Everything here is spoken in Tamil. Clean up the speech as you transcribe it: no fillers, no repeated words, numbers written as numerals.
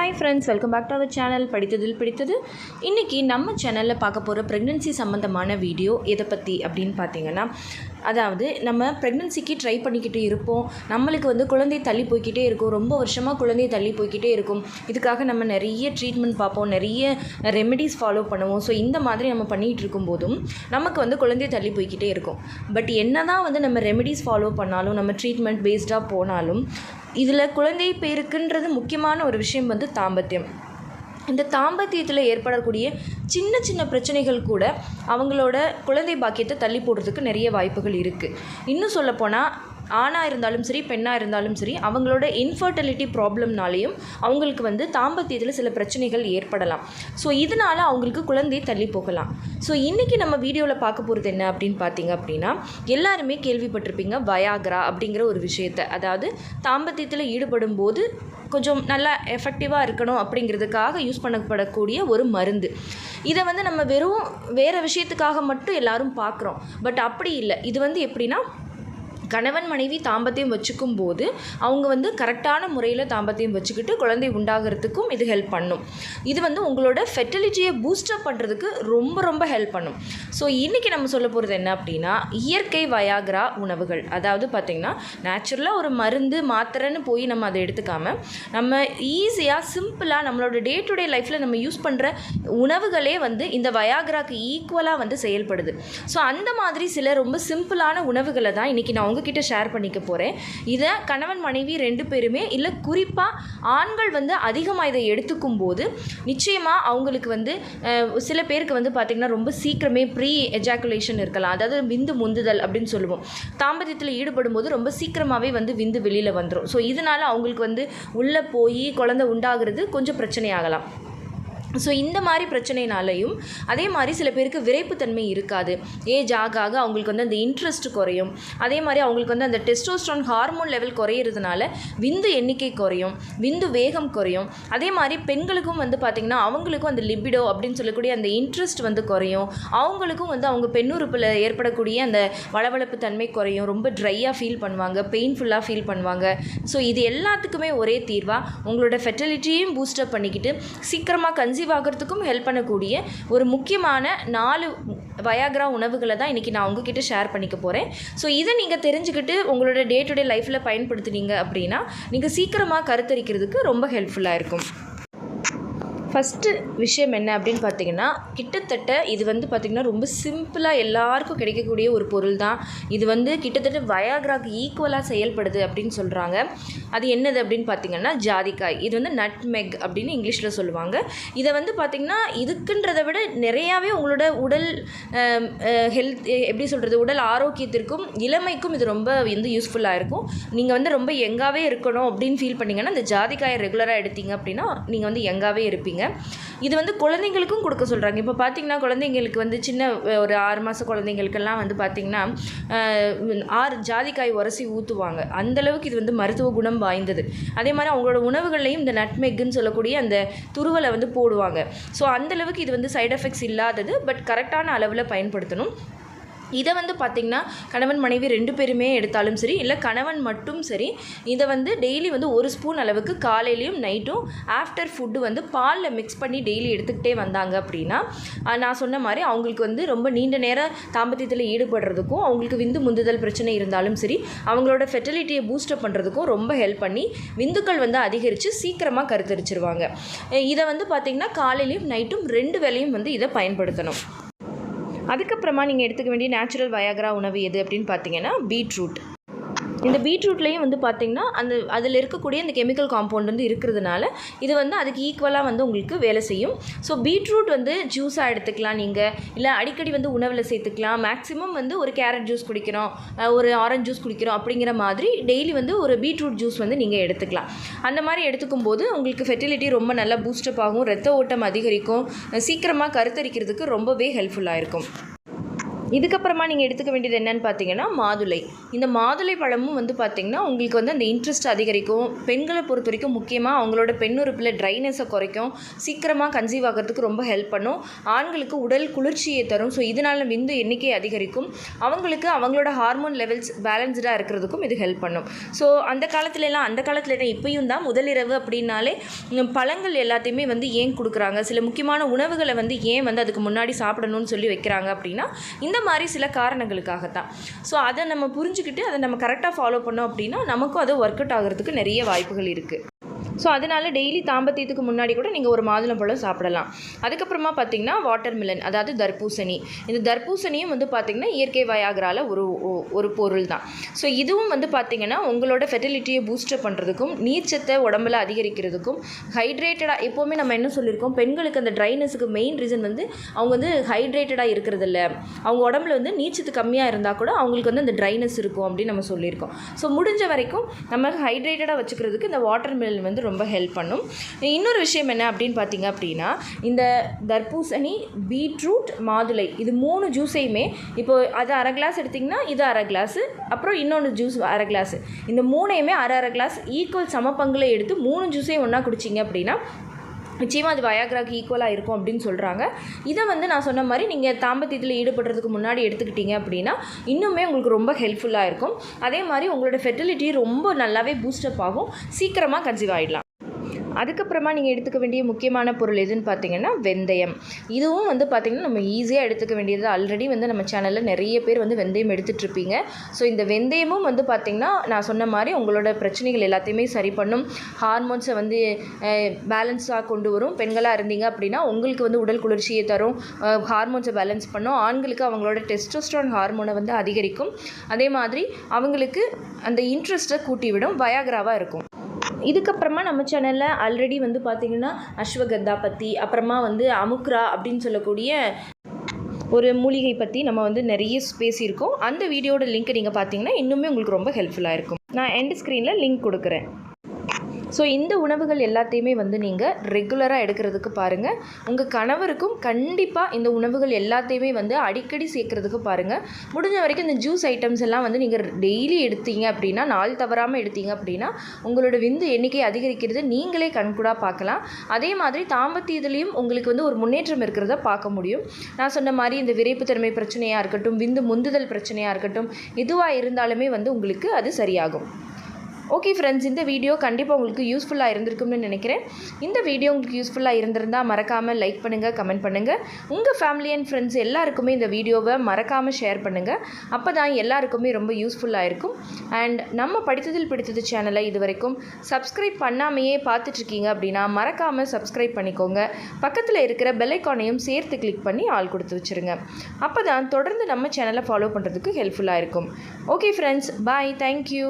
Hi friends, welcome back to our channel படித்ததில் பிடித்தது. இன்றைக்கி நம்ம சேனலில் பார்க்க போகிற ப்ரெக்னென்சி சம்மந்தமான வீடியோ எதை பற்றி அப்படின்னு பார்த்தீங்கன்னா, அதாவது நம்ம ப்ரெக்னென்சிக்கு ட்ரை பண்ணிக்கிட்டு இருப்போம். நம்மளுக்கு குழந்தை தள்ளி போய்கிட்டே இருக்கும். ரொம்ப வருஷமாக குழந்தை தள்ளி போய்கிட்டே இருக்கும். இதுக்காக நம்ம நிறைய ட்ரீட்மெண்ட் பார்ப்போம், நிறைய ரெமெடிஸ் ஃபாலோ பண்ணுவோம். ஸோ இந்த மாதிரி நம்ம பண்ணிகிட்டு இருக்கும்போதும் நமக்கு குழந்தை தள்ளி போய்கிட்டே இருக்கும். பட் என்ன தான் நம்ம ரெமெடிஸ் ஃபாலோ பண்ணாலும், நம்ம ட்ரீட்மெண்ட் பேஸ்டாக போனாலும், இதில் குழந்தை பேருக்குன்றது முக்கியமான ஒரு விஷயம் தாம்பத்தியம். இந்த தாம்பத்தியத்தில் ஏற்படக்கூடிய சின்ன சின்ன பிரச்சனைகள் கூட அவங்களோட குழந்தை பாக்கியத்தை தள்ளி போடுறதுக்கு நிறைய வாய்ப்புகள் இருக்குது. இன்னும் சொல்லப்போனால் ஆணாக இருந்தாலும் சரி, பெண்ணாக இருந்தாலும் சரி, அவங்களோட இன்ஃபர்டிலிட்டி ப்ராப்ளம்னாலேயும் அவங்களுக்கு தாம்பத்தியத்தில் சில பிரச்சனைகள் ஏற்படலாம். ஸோ இதனால் அவங்களுக்கு குழந்தை தள்ளி போகலாம். ஸோ இன்றைக்கி நம்ம வீடியோவில் பார்க்க போகிறது என்ன அப்படின்னு பார்த்தீங்க அப்படின்னா, எல்லாருமே கேள்விப்பட்டிருப்பீங்க வயாக்ரா அப்படிங்கிற ஒரு விஷயத்தை. அதாவது தாம்பத்தியத்தில் ஈடுபடும் போது கொஞ்சம் நல்லா எஃபெக்டிவாக இருக்கணும் அப்படிங்கிறதுக்காக யூஸ் பண்ணப்படக்கூடிய ஒரு மருந்து. இதை நம்ம வேறு விஷயத்துக்காக மட்டும் எல்லோரும் பார்க்குறோம். பட் அப்படி இல்லை. இது எப்படின்னா, கணவன் மனைவி தாம்பத்தியம் வச்சுக்கும் போது அவங்க கரெக்டான முறையில் தாம்பத்தியம் வச்சுக்கிட்டு குழந்தை உண்டாகிறதுக்கும் இது ஹெல்ப் பண்ணும். இது உங்களோட ஃபெர்டிலிட்டியை பூஸ்டப் பண்ணுறதுக்கு ரொம்ப ரொம்ப ஹெல்ப் பண்ணும். ஸோ இன்றைக்கி நம்ம சொல்ல போகிறது என்ன அப்படின்னா, இயற்கை வயாக்ரா உணவுகள். அதாவது பார்த்திங்கன்னா, நேச்சுரலாக ஒரு மருந்து மாத்திரைன்னு போய் நம்ம அதை எடுத்துக்காமல், நம்ம ஈஸியாக சிம்பிளாக நம்மளோட டே டு டே லைஃப்பில் நம்ம யூஸ் பண்ணுற உணவுகளே இந்த வயாக்ராக்கு ஈக்குவலாக செயல்படுது. ஸோ அந்த மாதிரி சில ரொம்ப சிம்பிளான உணவுகளை தான் இன்றைக்கி நான் உங்ககிட்ட ஷேர் பண்ணிக்க போகிறேன். இதை கணவன் மனைவி 2 பேருமே, இல்லை குறிப்பாக ஆண்கள் அதிகமாக இதை எடுத்துக்கும் போது நிச்சயமாக அவங்களுக்கு சில பேருக்கு பார்த்திங்கன்னா ரொம்ப சீக்கிரமே ப்ரீ எஜாக்குலேஷன் இருக்கலாம். அதாவது விந்து முந்துதல் அப்படின்னு சொல்லுவோம். தாம்பத்தியத்தில் ஈடுபடும் போது ரொம்ப சீக்கிரமாகவே விந்து வெளியில் வந்துடும். ஸோ இதனால் அவங்களுக்கு உள்ளே போய் குழந்தை உண்டாகிறது கொஞ்சம் பிரச்சனையாகலாம். ஸோ இந்த மாதிரி பிரச்சனைனாலையும் அதே மாதிரி சில பேருக்கு விரைப்புத்தன்மை இருக்காது. ஏஜ் ஆக ஆக அவங்களுக்கு அந்த இன்ட்ரெஸ்ட் குறையும். அதே மாதிரி அவங்களுக்கு அந்த டெஸ்டோஸ்டரோன் ஹார்மோன் லெவல் குறையிறதுனால விந்து எண்ணிக்கை குறையும், விந்து வேகம் குறையும். அதே மாதிரி பெண்களுக்கும் பார்த்திங்கன்னா அவங்களுக்கும் அந்த லிபிடோ அப்படின்னு சொல்லக்கூடிய அந்த இன்ட்ரெஸ்ட் குறையும். அவங்களுக்கும் அவங்க பெண்ணுறுப்பில் ஏற்படக்கூடிய அந்த வளவளப்பு தன்மை குறையும். ரொம்ப ட்ரையாக ஃபீல் பண்ணுவாங்க, பெயின்ஃபுல்லாக ஃபீல் பண்ணுவாங்க. ஸோ இது எல்லாத்துக்குமே ஒரே தீர்வாக உங்களோட ஃபெர்டிலிட்டியையும் பூஸ்டப் பண்ணிக்கிட்டு சீக்கிரமாக கன்சீவ் ஆகிறதுக்கும் ஹெல்ப் பண்ணக்கூடிய ஒரு முக்கியமான 4 வயாக்ரா உணவுகளை தான் இன்றைக்கி நான் உங்ககிட்ட ஷேர் பண்ணிக்க போகிறேன். ஸோ இதை நீங்கள் தெரிஞ்சுக்கிட்டு உங்களோட டே டு டே லைஃப்பில் பயன்படுத்துனீங்க அப்படின்னா நீங்கள் சீக்கிரமாக கருத்தரிக்கிறதுக்கு ரொம்ப ஹெல்ப்ஃபுல்லாக இருக்கும். ஃபஸ்ட்டு விஷயம் என்ன அப்படின்னு பார்த்தீங்கன்னா, கிட்டத்தட்ட இது பார்த்திங்கன்னா ரொம்ப சிம்பிளாக எல்லாருக்கும் கிடைக்கக்கூடிய ஒரு பொருள் தான். இது கிட்டத்தட்ட வயாக்ராக்கு ஈக்குவலாக செயல்படுது அப்படின்னு சொல்கிறாங்க. அது என்னது அப்படின்னு பார்த்திங்கன்னா, ஜாதிக்காய். இது நட்மெக் அப்படின்னு இங்கிலீஷில் சொல்லுவாங்க. இதை பார்த்திங்கன்னா இதுக்குன்றதை விட நிறையாவே உங்களோட உடல் ஹெல்த் எப்படி சொல்கிறது, உடல் ஆரோக்கியத்திற்கும் இளமைக்கும் இது ரொம்ப யூஸ்ஃபுல்லாக இருக்கும். நீங்கள் ரொம்ப யங்காகவே இருக்கணும் அப்படின்னு ஃபீல் பண்ணிங்கன்னா, இந்த ஜாதிக்காயை ரெகுலராக எடுத்தீங்க அப்படின்னா நீங்கள் யங்காகவே இருப்பீங்க. இது குழந்தைங்களுக்கும் கொடுக்க சொல்கிறாங்க. இப்போ பார்த்திங்கன்னா குழந்தைங்களுக்கு சின்ன ஒரு 6 மாத குழந்தைங்களுக்கெல்லாம் பார்த்திங்கன்னா 6 ஜாதிக்காய் உரசி ஊற்றுவாங்க. அந்தளவுக்கு இது மருத்துவ குணம் வாய்ந்தது. அதே மாதிரி அவங்களோட உணவுகள்லையும் இந்த நட்மெக்குன்னு சொல்லக்கூடிய அந்த துருவலை போடுவாங்க. ஸோ அந்தளவுக்கு இது சைடு எஃபெக்ட்ஸ் இல்லாதது. பட் கரெக்டான அளவில் பயன்படுத்தணும். இதை பார்த்திங்கன்னா கணவன் மனைவி 2 பேருமே எடுத்தாலும் சரி, இல்லை கணவன் மட்டும் சரி, இதை டெய்லி 1 ஸ்பூன் அளவுக்கு காலையிலையும் நைட்டும் ஆஃப்டர் ஃபுட்டு பாலில் மிக்ஸ் பண்ணி டெய்லி எடுத்துக்கிட்டே வந்தாங்க அப்படின்னா, நான் சொன்ன மாதிரி அவங்களுக்கு ரொம்ப நீண்ட நேரம் தாம்பத்தியத்தில் ஈடுபடுறதுக்கும், அவங்களுக்கு விந்து முந்துதல் பிரச்சனை இருந்தாலும் சரி, அவங்களோட ஃபெர்டிலிட்டியை பூஸ்டப் பண்ணுறதுக்கும் ரொம்ப ஹெல்ப் பண்ணி விந்துக்கள் அதிகரித்து சீக்கிரமாக கருத்தரிச்சிருவாங்க. இதை பார்த்திங்கன்னா காலையிலையும் நைட்டும் 2 வேளையும் இதை பயன்படுத்தணும். அதுக்கப்புறமா நீங்கள் எடுத்துக்க வேண்டிய நேச்சுரல் வயாக்ரா உணவு எது அப்படின்னு பார்த்தீங்கன்னா, பீட்ரூட். இந்த பீட்ரூட்லேயும் பார்த்திங்கன்னா அதில் இருக்கக்கூடிய அந்த கெமிக்கல் காம்பவுண்ட் இருக்கிறதுனால இது அதுக்கு ஈக்குவலாக உங்களுக்கு வேலை செய்யும். ஸோ பீட்ரூட் ஜூஸாக எடுத்துக்கலாம். நீங்கள் இல்லை அடிக்கடி உணவில் சேர்த்துக்கலாம். மேக்ஸிமம் ஒரு கேரட் ஜூஸ் குடிக்கிறோம், ஒரு ஆரஞ்சு ஜூஸ் குடிக்கிறோம் அப்படிங்கிற மாதிரி டெய்லி ஒரு பீட்ரூட் ஜூஸ் நீங்கள் எடுத்துக்கலாம். அந்த மாதிரி எடுத்துக்கும் போது உங்களுக்கு ஃபெர்டிலிட்டி ரொம்ப நல்லா பூஸ்டப் ஆகும், ரத்த ஓட்டம் அதிகரிக்கும், சீக்கிரமாக கருத்தரிக்கிறதுக்கு ரொம்பவே ஹெல்ப்ஃபுல்லாக இருக்கும். இதுக்கப்புறமா நீங்கள் எடுத்துக்க வேண்டியது என்னென்னு பார்த்தீங்கன்னா மாதுளை. இந்த மாதுளை பழமும் வந்து பார்த்திங்கன்னா உங்களுக்கு வந்து அந்த இன்ட்ரெஸ்ட் அதிகரிக்கும். பெண்களை பொறுத்த வரைக்கும் முக்கியமாக அவங்களோட பெண்ணுறுப்பில் ட்ரைனஸை குறைக்கும், சீக்கிரமாக கன்சீவ் ஆகிறதுக்கு ரொம்ப ஹெல்ப் பண்ணும், ஆண்களுக்கு உடல் குளிர்ச்சியை தரும். ஸோ இதனால் விந்து எண்ணிக்கை அதிகரிக்கும், அவங்களுக்கு அவங்களோட ஹார்மோன் லெவல்ஸ் பேலன்ஸ்டாக இருக்கிறதுக்கும் இது ஹெல்ப் பண்ணும். ஸோ அந்த காலத்துல தான் இப்பயும் தான் முதலிரவு அப்படின்னாலே பழங்கள் எல்லாத்தையுமே வந்து ஏன் கொடுக்குறாங்க, சில முக்கியமான உணவுகளை வந்து ஏன் வந்து அதுக்கு முன்னாடி சாப்பிடணும்னு சொல்லி வைக்கிறாங்க அப்படின்னா இந்த மாதிரி சில காரணங்களுக்காகத்தான். ஸோ அதை நம்ம புரிஞ்சுக்கிட்டு அதை நம்ம கரெக்டாக ஃபாலோ பண்ணோம் அப்படின்னா நமக்கும் அது ஒர்க் அவுட் ஆகிறதுக்கு நிறைய வாய்ப்புகள் இருக்குது. ஸோ அதனால் டெய்லி தாம்பத்தியத்துக்கு முன்னாடி கூட நீங்கள் ஒரு மாதுளம்பழம் சாப்பிடலாம். அதுக்கப்புறமா பார்த்திங்கன்னா வாட்டர்மெலன், அதாவது தர்பூசணி. இந்த தர்பூசணியும் வந்து பார்த்திங்கன்னா இயற்கை வயாகரால ஒரு பொருள் தான். ஸோ இதுவும் வந்து பார்த்திங்கன்னா உங்களோட ஃபெர்டிலிட்டியை பூஸ்டப் பண்ணுறதுக்கும், நீர்ச்சத்தை உடம்புல அதிகரிக்கிறதுக்கும், ஹைட்ரேட்டடாக எப்போவுமே நம்ம என்ன சொல்லியிருக்கோம், பெண்களுக்கு அந்த ட்ரைனஸுக்கு மெயின் ரீசன் வந்து அவங்க வந்து ஹைட்ரேட்டடாக இருக்கிறதில்ல, அவங்க உடம்புல வந்து நீர்ச்சத்து கம்மியாக இருந்தால் கூட அவங்களுக்கு வந்து அந்த ட்ரைனஸ் இருக்கும் அப்படின்னு நம்ம சொல்லியிருக்கோம். ஸோ முடிஞ்ச வரைக்கும் நம்ம ஹைட்ரேட்டடாக வச்சுக்கிறதுக்கு இந்த வாட்டர்மெலன் வந்து ரொம்ப ஹெல்ப் பண்ணும். இன்னொரு விஷயம் என்ன அப்படின்னு பார்த்தீங்க அப்படின்னா, இந்த தர்பூசணி, பீட்ரூட், மாதுளை இது 3 ஜூஸையுமே இப்போ அது அரை கிளாஸ் எடுத்திங்கன்னா இது அரை கிளாஸு, அப்புறம் இன்னொன்று ஜூஸ் அரை கிளாஸு, இந்த 3ஐயுமே அரை கிளாஸ் ஈக்குவல் சமப்பங்கில் எடுத்து 3 ஜூஸையும் ஒன்றா குடிச்சிங்க அப்படின்னா நிச்சயமாக அது வயாகராக்கு ஈக்குவலாக இருக்கும் அப்படின்னு சொல்கிறாங்க. இதை வந்து நான் சொன்ன மாதிரி நீங்கள் தாம்பத்தியத்தில் ஈடுபடுறதுக்கு முன்னாடி எடுத்துக்கிட்டீங்க அப்படின்னா இன்னுமே உங்களுக்கு ரொம்ப ஹெல்ப்ஃபுல்லாக இருக்கும். அதே மாதிரி உங்களோட ஃபெர்டிலிட்டி ரொம்ப நல்லாவே பூஸ்டப் ஆகும், சீக்கிரமாக கன்சீவ் ஆகிடலாம். அதுக்கப்புறமா நீங்கள் எடுத்துக்க வேண்டிய முக்கியமான பொருள் எதுன்னு பார்த்தீங்கன்னா வெந்தயம். இதுவும் வந்து பார்த்திங்கன்னா நம்ம ஈஸியாக எடுத்துக்க வேண்டியது. ஆல்ரெடி வந்து நம்ம சேனலில் நிறைய பேர் வந்து வெந்தயம் எடுத்துகிட்ருப்பீங்க. ஸோ இந்த வெந்தயமும் வந்து பார்த்திங்கன்னா நான் சொன்ன மாதிரி உங்களோட பிரச்சனைகள் எல்லாத்தையுமே சரி பண்ணும், ஹார்மோன்ஸை வந்து பேலன்ஸாக கொண்டு வரும். பெண்களாக இருந்தீங்க அப்படின்னா உங்களுக்கு வந்து உடல் குளிர்ச்சியை தரும், ஹார்மோன்ஸை பேலன்ஸ் பண்ணும், ஆண்களுக்கு அவங்களோட டெஸ்டோஸ்டெரான் ஹார்மோனை வந்து அதிகரிக்கும், அதே மாதிரி அவங்களுக்கு அந்த இன்ட்ரெஸ்ட்டை கூட்டிவிடும், வயாகராவாக இருக்கும். இதுக்கப்புறமா நம்ம சேனலில் ஆல்ரெடி வந்து பார்த்திங்கன்னா அஸ்வகந்தா பற்றி, அப்புறமா வந்து அமுக்ரா அப்படின்னு சொல்லக்கூடிய ஒரு மூலிகை பற்றி நம்ம வந்து நிறைய பேசியிருக்கோம். அந்த வீடியோட லிங்க் நீங்கள் பார்த்தீங்கன்னா இன்னுமே உங்களுக்கு ரொம்ப ஹெல்ப்ஃபுல்லாக இருக்கும். நான் எண்ட் ஸ்க்ரீனில் லிங்க் கொடுக்குறேன். ஸோ இந்த உணவுகள் எல்லாத்தையுமே வந்து நீங்கள் ரெகுலராக எடுக்கிறதுக்கு பாருங்கள். உங்கள் கணவருக்கும் கண்டிப்பாக இந்த உணவுகள் எல்லாத்தையுமே வந்து அடிக்கடி சேர்க்குறதுக்கு பாருங்கள். முடிஞ்ச வரைக்கும் இந்த ஜூஸ் ஐட்டம்ஸ் எல்லாம் வந்து நீங்கள் டெய்லி எடுத்தீங்க அப்படின்னா, நாள் தவறாமல் எடுத்தீங்க அப்படின்னா உங்களோட விந்து எண்ணிக்கை அதிகரிக்கிறது நீங்களே கண்கூடாக பார்க்கலாம். அதே மாதிரி தாம்பத்தியத்துலேயும் உங்களுக்கு வந்து ஒரு முன்னேற்றம் இருக்கிறத பார்க்க முடியும். நான் சொன்ன மாதிரி இந்த விரைப்புத்தன்மை பிரச்சனையாக இருக்கட்டும், விந்து முந்துதல் பிரச்சனையாக இருக்கட்டும், எதுவாக இருந்தாலுமே வந்து உங்களுக்கு அது சரியாகும். ஓகே ஃப்ரெண்ட்ஸ், இந்த வீடியோ கண்டிப்பாக உங்களுக்கு யூஸ்ஃபுல்லாக இருந்திருக்கும்னு நினைக்கிறேன். இந்த வீடியோ உங்களுக்கு யூஸ்ஃபுல்லாக இருந்திருந்தால் மறக்காமல் லைக் பண்ணுங்கள், கமெண்ட் பண்ணுங்கள். உங்கள் ஃபேமிலி அண்ட் ஃப்ரெண்ட்ஸ் எல்லாருக்குமே இந்த வீடியோவை மறக்காமல் ஷேர் பண்ணுங்கள். அப்போ தான் எல்லாருக்குமே ரொம்ப யூஸ்ஃபுல்லாக இருக்கும். அண்ட் நம்ம படித்ததில் பிடித்தது சேனலை இது வரைக்கும் சப்ஸ்கிரைப் பண்ணாமையே பார்த்துட்ருக்கீங்க அப்படின்னா மறக்காமல் சப்ஸ்கிரைப் பண்ணிக்கோங்க. பக்கத்தில் இருக்கிற பெல் ஐக்கானையும் சேர்த்து கிளிக் பண்ணி ஆல் கொடுத்து வச்சுருங்க. அப்போ தான் தொடர்ந்து நம்ம சேனலை ஃபாலோ பண்ணுறதுக்கு ஹெல்ப்ஃபுல்லாக இருக்கும். ஓகே ஃப்ரெண்ட்ஸ், பாய், தேங்க்யூ.